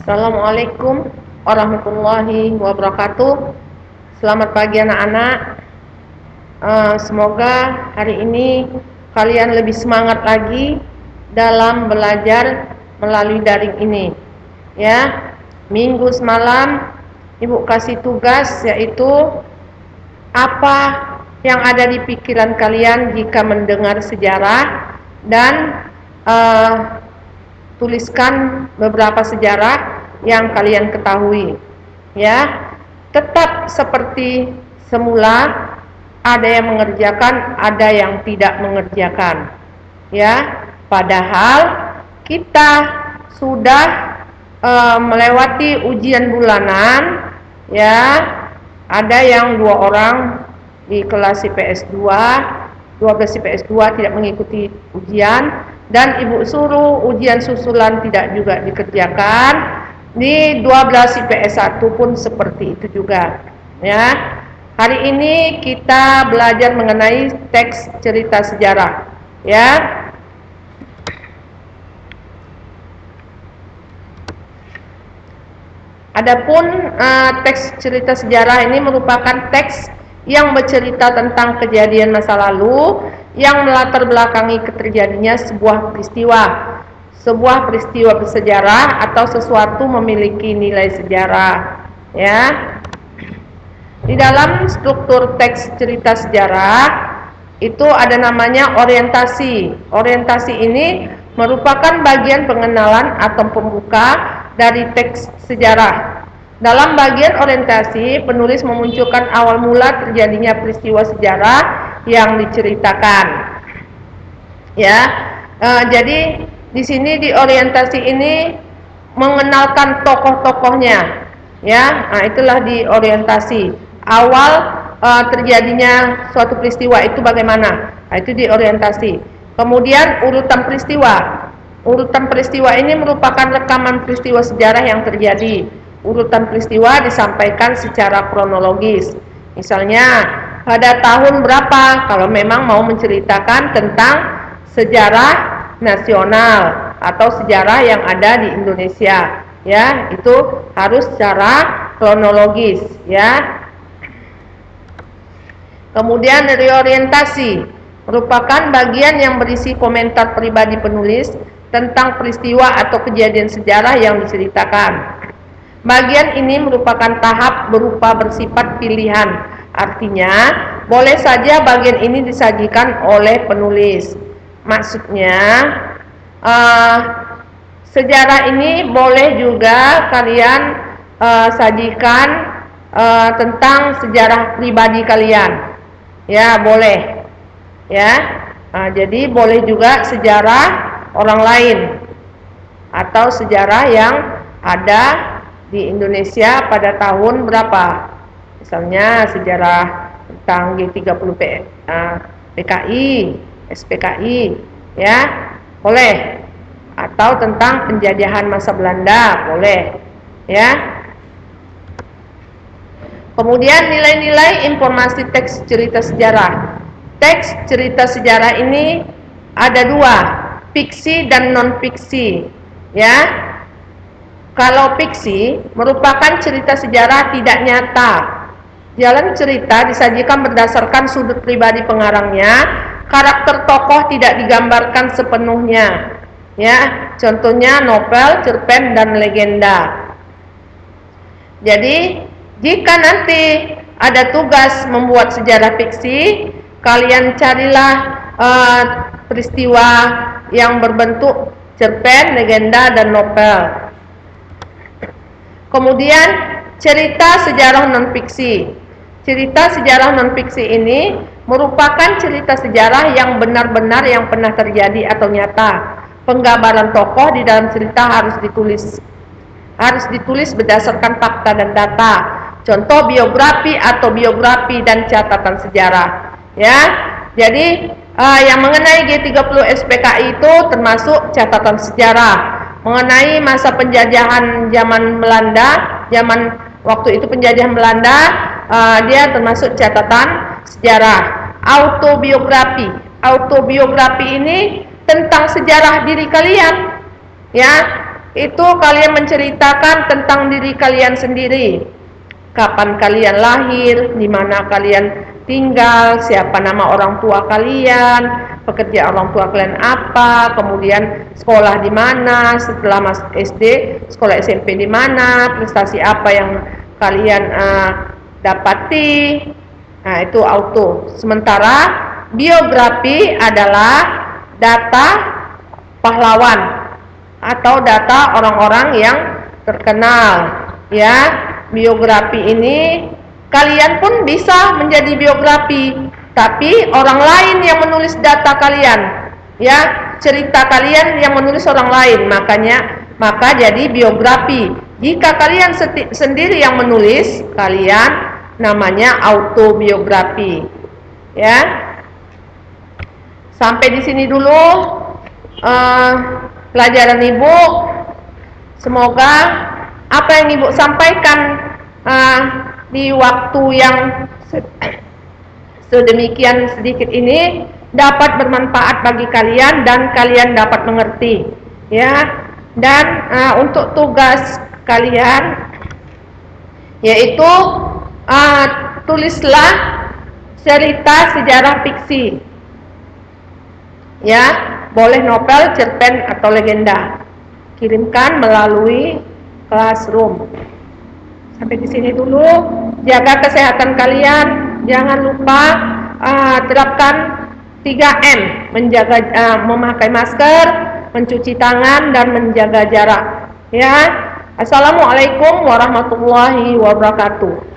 Assalamualaikum warahmatullahi wabarakatuh. Selamat pagi anak-anak. Semoga hari ini kalian lebih semangat lagi dalam belajar melalui daring ini. Ya, minggu semalam Ibu kasih tugas, yaitu apa yang ada di pikiran kalian jika mendengar sejarah, dan tuliskan beberapa sejarah yang kalian ketahui. Ya, tetap seperti semula, ada yang mengerjakan, ada yang tidak mengerjakan. Ya, padahal kita sudah melewati ujian bulanan. Ya, ada yang 2 orang di kelas IPS 2, 12 IPS 2 tidak mengikuti ujian, dan Ibu suruh ujian susulan tidak juga dikerjakan. Di 12 IPS 1 pun seperti itu juga. Ya, hari ini kita belajar mengenai teks cerita sejarah. Ya, adapun teks cerita sejarah ini merupakan teks yang bercerita tentang kejadian masa lalu yang melatar belakangi terjadinya sebuah peristiwa bersejarah atau sesuatu memiliki nilai sejarah. Ya, di dalam struktur teks cerita sejarah itu ada namanya orientasi. Orientasi ini merupakan bagian pengenalan atau pembuka dari teks sejarah. Dalam bagian orientasi, penulis memunculkan awal mula terjadinya peristiwa sejarah yang diceritakan. Ya, jadi di sini di orientasi ini mengenalkan tokoh-tokohnya. Ya, itulah di orientasi. Awal terjadinya suatu peristiwa itu bagaimana? Itu di orientasi. Kemudian urutan peristiwa. Urutan peristiwa ini merupakan rekaman peristiwa sejarah yang terjadi. Urutan peristiwa disampaikan secara kronologis. Misalnya, pada tahun berapa, kalau memang mau menceritakan tentang sejarah nasional atau sejarah yang ada di Indonesia. Ya, itu harus secara kronologis. Ya. Kemudian reorientasi merupakan bagian yang berisi komentar pribadi penulis tentang peristiwa atau kejadian sejarah yang diceritakan. Bagian ini merupakan tahap berupa bersifat pilihan. Artinya, boleh saja bagian ini disajikan oleh penulis. Maksudnya, sejarah ini boleh juga kalian sajikan tentang sejarah pribadi kalian. Ya, boleh. Ya, jadi boleh juga sejarah orang lain atau sejarah yang ada di Indonesia pada tahun berapa. Misalnya sejarah tentang G30 PKI, SPKI, ya, boleh. Atau tentang penjajahan masa Belanda, boleh. Ya. Kemudian nilai-nilai informasi teks cerita sejarah. Teks cerita sejarah ini ada 2, fiksi dan non-fiksi. Ya. Kalau fiksi merupakan cerita sejarah tidak nyata. Jalan cerita disajikan berdasarkan sudut pribadi pengarangnya. Karakter tokoh tidak digambarkan sepenuhnya. Ya, contohnya novel, cerpen, dan legenda. Jadi, jika nanti ada tugas membuat sejarah fiksi, kalian carilah peristiwa yang berbentuk cerpen, legenda, dan novel. Kemudian cerita sejarah non-fiksi. Cerita sejarah non-fiksi ini merupakan cerita sejarah yang benar-benar yang pernah terjadi atau nyata. Penggambaran tokoh di dalam cerita harus ditulis berdasarkan fakta dan data. Contoh biografi atau biografi dan catatan sejarah. Ya, jadi yang mengenai G30 SPKI itu termasuk catatan sejarah. Mengenai masa penjajahan zaman Belanda, zaman waktu itu penjajahan Belanda, dia termasuk catatan sejarah. Autobiografi. Autobiografi ini tentang sejarah diri kalian. Ya, itu kalian menceritakan tentang diri kalian sendiri. Kapan kalian lahir, di mana kalian tinggal, siapa nama orang tua kalian, pekerjaan orang tua kalian apa, kemudian sekolah di mana, setelah masuk SD, sekolah SMP di mana, prestasi apa yang kalian dapati. Nah, itu auto. Sementara biografi adalah data pahlawan atau data orang-orang yang terkenal, ya. Biografi ini kalian pun bisa menjadi biografi, tapi orang lain yang menulis data kalian, ya, cerita kalian yang menulis orang lain, maka jadi biografi. Jika kalian sendiri yang menulis, kalian namanya autobiografi, ya. Sampai di sini dulu pelajaran Ibu. Semoga apa yang Ibu sampaikan di waktu yang sedemikian sedikit ini dapat bermanfaat bagi kalian dan kalian dapat mengerti, ya. Dan untuk tugas kalian yaitu tulislah cerita sejarah fiksi, ya, boleh novel, cerpen atau legenda. Kirimkan melalui Classroom. Sampai di sini dulu. Jaga kesehatan kalian. Jangan lupa terapkan 3M, memakai masker, mencuci tangan, dan menjaga jarak. Ya. Assalamualaikum warahmatullahi wabarakatuh.